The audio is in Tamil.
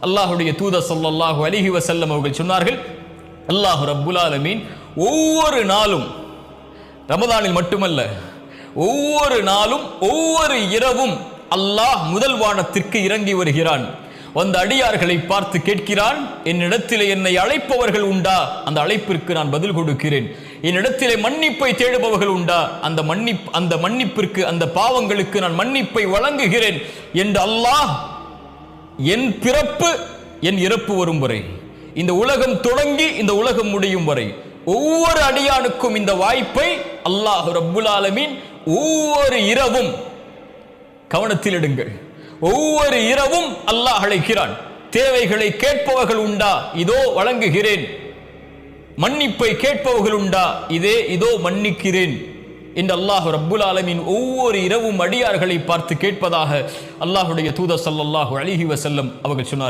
அல்லாஹ்வுடைய தூதர் ஸல்லல்லாஹு அலைஹி வஸல்லம் அவர்கள் சொன்னார்கள், அல்லாஹ் ரப்புல் ஆலமீன் ஒவ்வொரு நாளும், ரமதானில் மட்டுமல்ல, ஒவ்வொரு நாளும் ஒவ்வொரு இரவும் அல்லாஹ் முதல் வானத்திற்கு இறங்கி வருகிறான். வந்த அடியார்களை பார்த்து கேட்கிறான், என்னிடத்திலே என்னை அழைப்பவர்கள் உண்டா? அந்த அழைப்பிற்கு நான் பதில் கொடுக்கிறேன். என்னிடத்திலே மன்னிப்பை தேடுபவர்கள் உண்டா? அந்த மன்னிப்பிற்கு, அந்த பாவங்களுக்கு நான் மன்னிப்பை வழங்குகிறேன் என்று அல்லாஹ் என் பிறப்பு என் இறப்பு வரும் வரை, இந்த உலகம் தொடங்கி இந்த உலகம் முடியும் வரை ஒவ்வொரு அடியானுக்கும் இந்த வாய்ப்பை அல்லாஹ் ரப்புல் ஆலமீன் ஒவ்வொரு இரவும், கவனத்தில் எடுங்கள், ஒவ்வொரு இரவும் அல்லாஹ் அழைக்கிறான். தேவைகளை கேட்பவர்கள் உண்டா? இதோ வழங்குகிறேன். மன்னிப்பை கேட்பவர்கள் உண்டா? இதோ மன்னிக்கிறேன் என்று அல்லாஹ் ரப்புல் ஆலமீன் ஒவ்வொரு இரவும் அடியார்களை பார்த்து கேட்பதாக அல்லாஹ்வுடைய தூதர் ஸல்லல்லாஹு அலைஹி வஸல்லம் அவர்கள் சொன்னார்கள்.